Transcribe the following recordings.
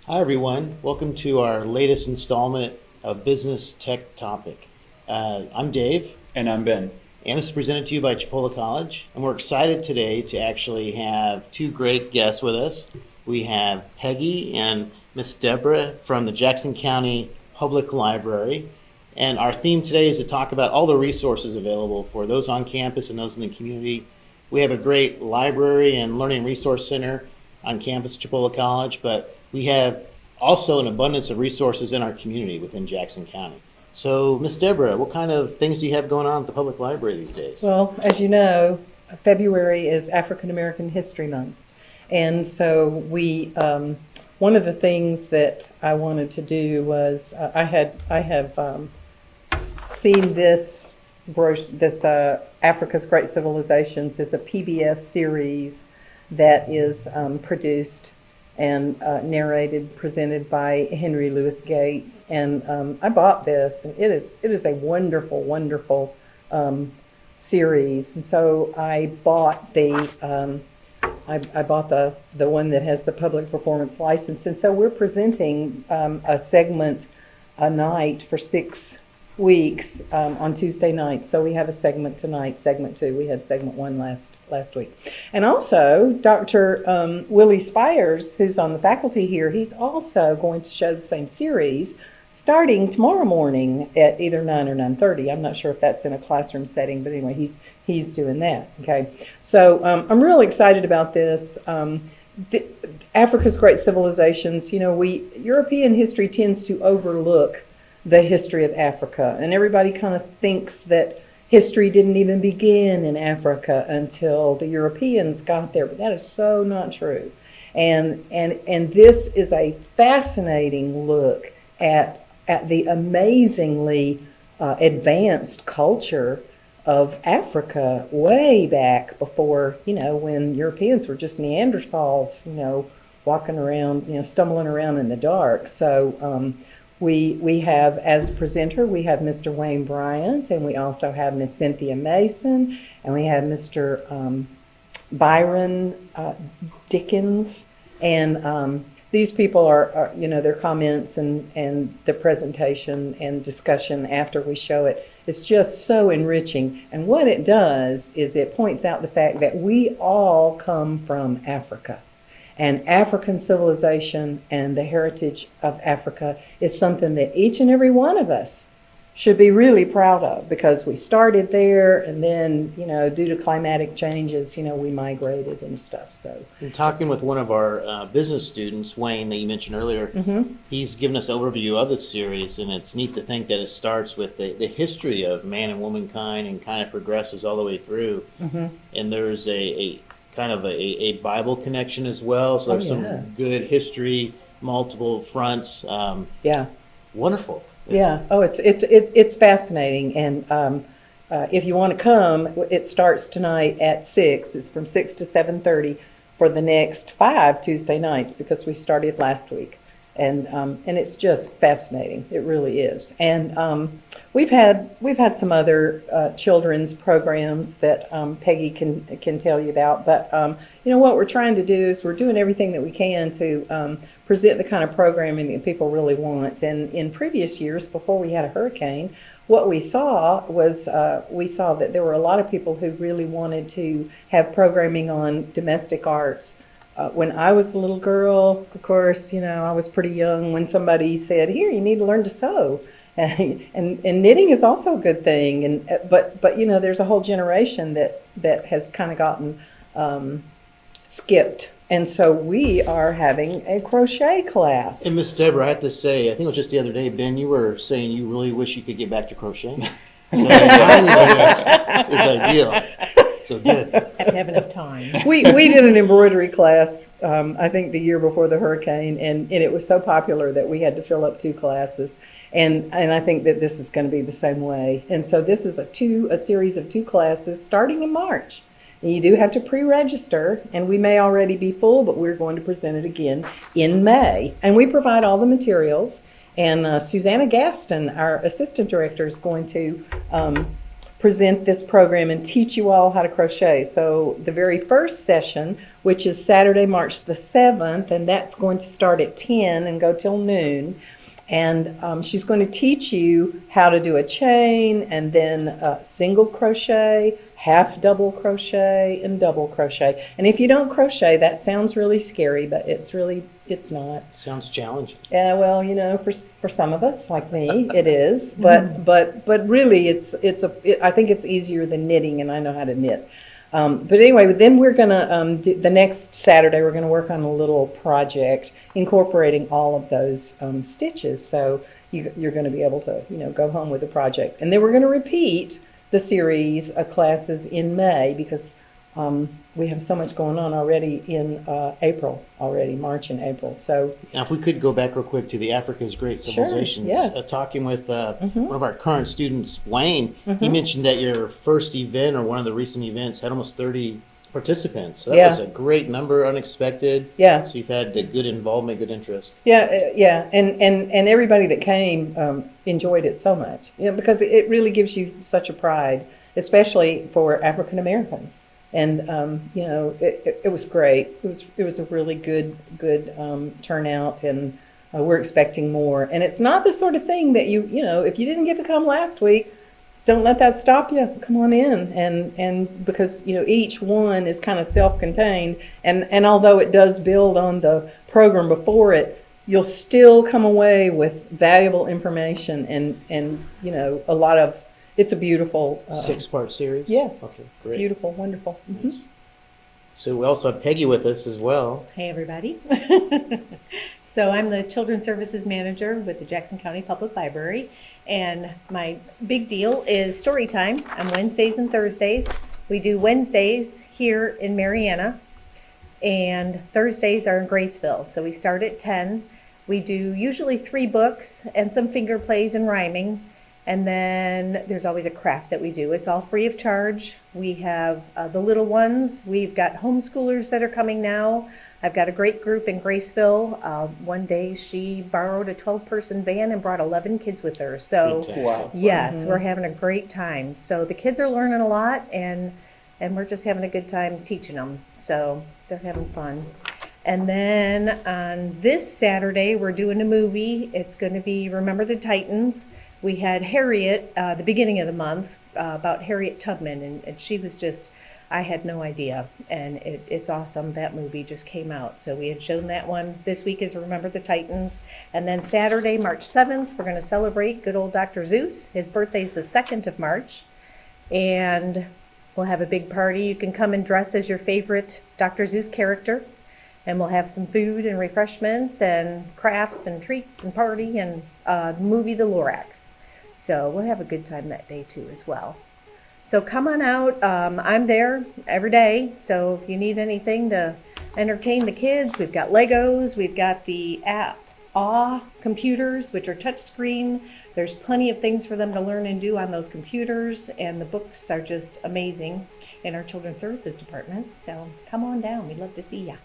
Hi, everyone. Welcome to our latest installment of Business Tech Topic. I'm Dave, And I'm Ben. and this is presented to you by Chipola College. And we're excited today to actually have two great guests with us. We have Peggy and Miss Deborah from the Jackson County Public Library. And our theme today is to talk about all the resources available for those on campus and those in the community. We have a great library and learning resource center on campus at Chipola College, but we have also an abundance of resources in our community within Jackson County. So, Miss Deborah, what kind of things do you have going on at the public library these days? Well, as you know, February is African American History Month. And so one of the things that I wanted to do was I have seen this Africa's Great Civilizations is a PBS series that is produced and narrated, presented by Henry Louis Gates. And I bought this, and it is a wonderful, wonderful series. And so I bought I bought the one that has the public performance license. And so we're presenting a segment a night for 6 weeks on Tuesday nights. So we have a segment tonight, segment 2. We had segment 1 last week. And also, Dr. Willie Spires, who's on the faculty here, he's also going to show the same series starting tomorrow morning at either 9 or 9:30. I'm not sure if that's in a classroom setting, but anyway, he's doing that. Okay, so I'm really excited about this. Africa's Great Civilizations, European history tends to overlook the history of Africa, and everybody kind of thinks that history didn't even begin in Africa until the Europeans got there, but that is so not true. And this is a fascinating look at the amazingly advanced culture of Africa way back before, when Europeans were just Neanderthals, walking around, stumbling around in the dark. So we have, as presenter, we have Mr. Wayne Bryant, and we also have Miss Cynthia Mason, and we have Mr. Byron Dickens, and these people are their comments and the presentation and discussion after we show it is just so enriching. And what it does is it points out the fact that we all come from Africa. And African civilization and the heritage of Africa is something that each and every one of us should be really proud of, because we started there, and then, due to climatic changes, we migrated and stuff. So, In talking with one of our business students, Wayne, that you mentioned earlier, he's given us an overview of the series, and it's neat to think that it starts with the history of man and womankind and kind of progresses all the way through. And there's a kind of a Bible connection as well, so there's some good history, multiple fronts. Yeah. Wonderful. Yeah. Oh, it's fascinating. And if you want to come, it starts tonight at 6. It's from 6 to 7:30 for the next 5 Tuesday nights, because we started last week. And it's just fascinating. It really is. And we've had some other children's programs that Peggy can tell you about. But what we're trying to do is we're doing everything that we can to present the kind of programming that people really want. And in previous years, before we had a hurricane, what we saw was that there were a lot of people who really wanted to have programming on domestic arts. When I was a little girl, of course, I was pretty young when somebody said, "Here, you need to learn to sew." And knitting is also a good thing. And but there's a whole generation that has kind of gotten skipped. And so we are having a crochet class. And Miss Deborah, I have to say, I think it was just the other day, Ben, you were saying you really wish you could get back to crocheting. So the timing is ideal. So good. Have to have enough time. We did an embroidery class, I think the year before the hurricane, and it was so popular that we had to fill up 2 classes. And I think that this is going to be the same way. And so this is a series of 2 classes starting in March. And you do have to pre-register, and we may already be full, but we're going to present it again in May. And we provide all the materials. And Susanna Gaston, our assistant director, is going to present this program and teach you all how to crochet. So the very first session, which is Saturday, March the 7th, and that's going to start at 10 and go till noon. And she's going to teach you how to do a chain and then single crochet, half double crochet, and double crochet. And if you don't crochet, that sounds really scary, but it's not. Sounds challenging. Yeah, well, for some of us like me, it is. But really, I think it's easier than knitting, and I know how to knit. But anyway, then we're gonna the next Saturday we're gonna work on a little project incorporating all of those stitches. So you're going to be able to go home with a project, and then we're going to repeat the series of classes in May because we have so much going on already in April, March and April. So now, if we could go back real quick to the Africa's Great Civilizations, Sure, yeah. Talking with one of our current students, Wayne, he mentioned that your first event or one of the recent events had almost 30 participants. So that was a great number, unexpected. Yeah. So you've had good involvement, good interest. Yeah, and everybody that came enjoyed it so much, because it really gives you such a pride, especially for African Americans. And it was great. It was a really good turnout, and we're expecting more. And it's not the sort of thing that if you didn't get to come last week, don't let that stop you. Come on in, and because each one is kind of self-contained, and although it does build on the program before it, you'll still come away with valuable information and a lot of. It's a beautiful 6-part series. Yeah. Okay, great. Beautiful, wonderful. Mm-hmm. Nice. So we also have Peggy with us as well. Hey, everybody. So I'm the Children's Services Manager with the Jackson County Public Library, and my big deal is story time on Wednesdays and Thursdays. We do Wednesdays here in Marianna, and Thursdays are in Graceville. So we start at 10. We do usually 3 books and some finger plays and rhyming. And then there's always a craft that we do. It's all free of charge. We have the little ones. We've got homeschoolers that are coming now. I've got a great group in Graceville. One day she borrowed a 12-person van and brought 11 kids with her. So Fantastic. yes, we're having a great time. So the kids are learning a lot, and we're just having a good time teaching them. So they're having fun. And then on this Saturday, we're doing a movie. It's going to be Remember the Titans. We had Harriet, the beginning of the month, about Harriet Tubman, and she was just, I had no idea, and it's awesome. That movie just came out, so we had shown that one. This week is Remember the Titans, and then Saturday, March 7th, we're going to celebrate good old Dr. Zeus. His birthday's the 2nd of March, and we'll have a big party. You can come and dress as your favorite Dr. Zeus character, and we'll have some food and refreshments and crafts and treats and party and movie The Lorax. So we'll have a good time that day too as well. So come on out. I'm there every day. So if you need anything to entertain the kids, we've got Legos. We've got the app AWE computers, which are touchscreen. There's plenty of things for them to learn and do on those computers. And the books are just amazing in our Children's Services Department. So come on down. We'd love to see you.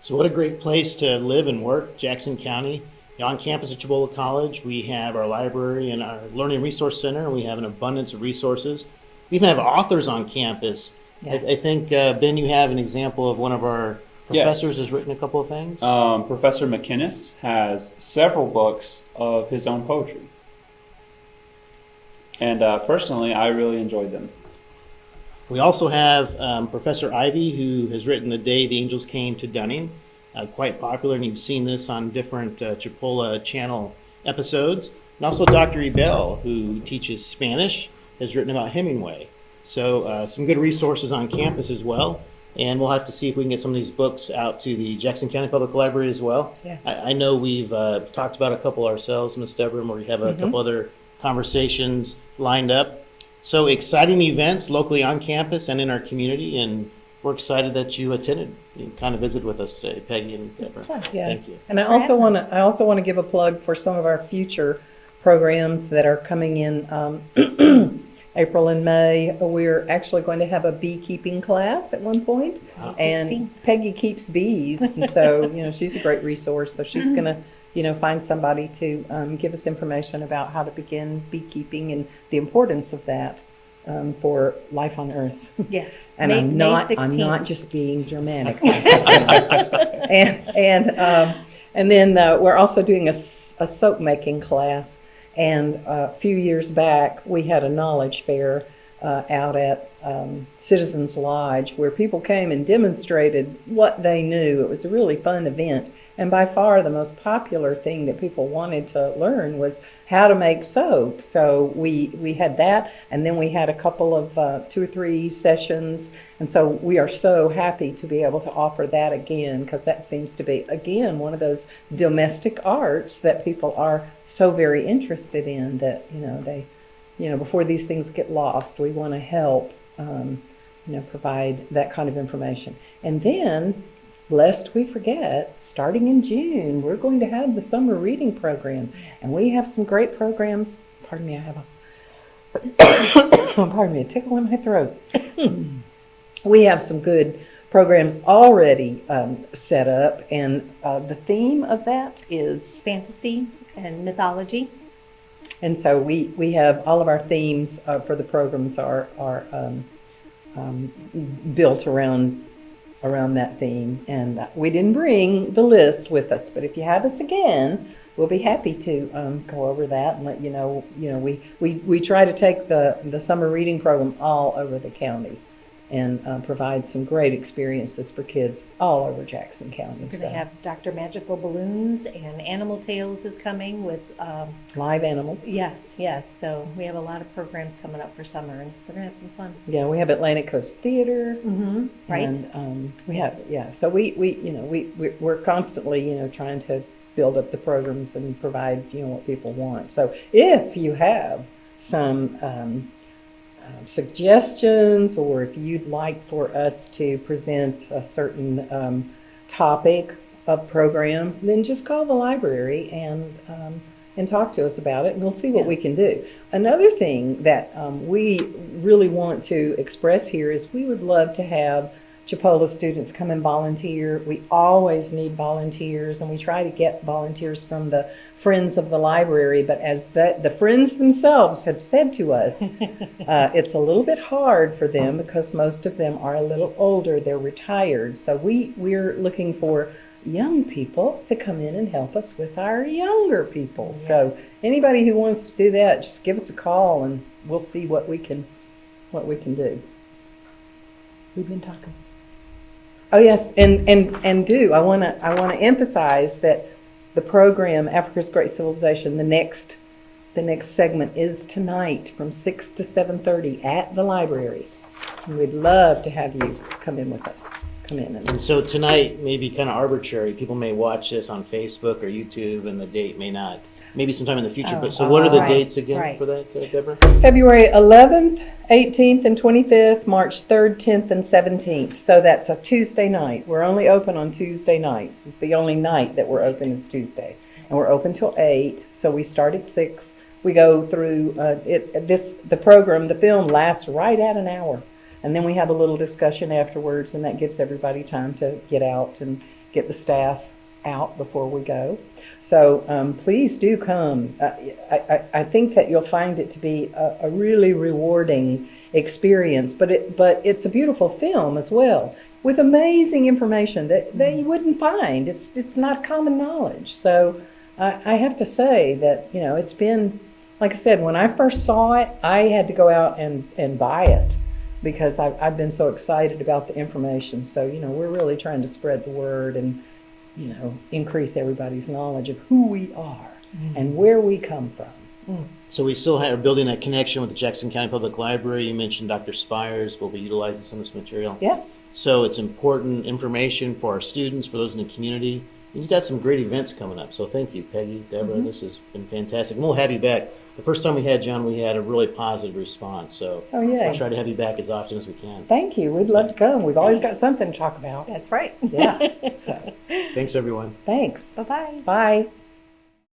So what a great place to live and work, Jackson County. On campus at Cibola College, we have our library and our Learning Resource Center. We have an abundance of resources. We even have authors on campus. Yes. I think, Ben, you have an example of one of our professors has written a couple of things. Professor McInnes has several books of his own poetry. And personally, I really enjoyed them. We also have Professor Ivy, who has written The Day the Angels Came to Dunning. Quite popular, and you've seen this on different Chipola channel episodes. And also Dr. Ebel, who teaches Spanish, has written about Hemingway. So some good resources on campus as well. And we'll have to see if we can get some of these books out to the Jackson County Public Library as well. Yeah. I know we've talked about a couple ourselves, Ms. Deborah, and we have a couple other conversations lined up. So exciting events locally on campus and in our community, and we're excited that you attended. You kind of visited with us today, Peggy and Deborah. Yeah. Thank you. And I also want to give a plug for some of our future programs that are coming in April and May. We're actually going to have a beekeeping class at one point, and Peggy keeps bees, and so she's a great resource. So she's going to find somebody to give us information about how to begin beekeeping and the importance of that. for Life on Earth. Yes. And May- I'm May not 16th. just being dramatic. And then we're also doing a soap making class. And a few years back, we had a knowledge fair out at Citizens Lodge where people came and demonstrated what they knew. It was a really fun event. And by far the most popular thing that people wanted to learn was how to make soap. So we had that, and then we had a couple of 2 or 3 sessions. And so we are so happy to be able to offer that again, because that seems to be, again, one of those domestic arts that people are so very interested in, that, before these things get lost, we want to help, provide that kind of information. And then, lest we forget, starting in June, we're going to have the summer reading program. And we have some great programs. Pardon me, I have a tickle in my throat. We have some good programs already set up, and the theme of that is, Fantasy and mythology. and so we have all of our themes for the programs are built around that theme. And we didn't bring the list with us, but if you have us again, we'll be happy to go over that and let you know. We try to take the summer reading program all over the county and provide some great experiences for kids all over Jackson County. We're going to have Dr. Magical Balloons, and Animal Tales is coming with, live animals. yes. So we have a lot of programs coming up for summer, and we're going to have some fun. Yeah, we have Atlantic Coast Theater. Mm-hmm. Right. And we Yes. have, yeah. So we're constantly, trying to build up the programs and provide, what people want. So if you have some suggestions, or if you'd like for us to present a certain topic of program, then just call the library and talk to us about it, and we'll see what we can do. Another thing that we really want to express here is we would love to have Chipola students come and volunteer. We always need volunteers, and we try to get volunteers from the Friends of the Library, but as the Friends themselves have said to us, it's a little bit hard for them because most of them are a little older. They're retired. So we're looking for young people to come in and help us with our younger people. Yes. So anybody who wants to do that, just give us a call and we'll see what we can do. We've been talking. Oh yes, and I want to emphasize that the program Africa's Great Civilization, the next segment is tonight from 6 to 7:30 at the library. And we'd love to have you come in with us. Come in And so tonight may be kind of arbitrary. People may watch this on Facebook or YouTube, and the date may not. Maybe sometime in the future. But so what are the right, dates again right. for that, Deborah? February 11th, 18th, and 25th, March 3rd, 10th, and 17th. So that's a Tuesday night. We're only open on Tuesday nights. The only night that we're open is Tuesday. And we're open till 8, so we start at 6. We go through the film lasts right at an hour. And then we have a little discussion afterwards, and that gives everybody time to get out and get the staff out before we go. So please do come. I think that you'll find it to be a really rewarding experience, but it's a beautiful film as well, with amazing information that you wouldn't find. It's not common knowledge. So I have to say that, it's been, like I said, when I first saw it, I had to go out and buy it because I've been so excited about the information. So, we're really trying to spread the word and increase everybody's knowledge of who we are and where we come from. So we still are building that connection with the Jackson County Public Library. You mentioned Dr. Spires will be utilizing some of this material. Yeah. So it's important information for our students, for those in the community. And you've got some great events coming up. So thank you, Peggy, Deborah. This has been fantastic. And we'll have you back. The first time we had John, we had a really positive response. So Oh, yeah. we'll try to have you back as often as we can. Thank you. We'd love to come. We've always got something to talk about. That's right. Yeah. So, Thanks, everyone. thanks. Bye-bye. Bye.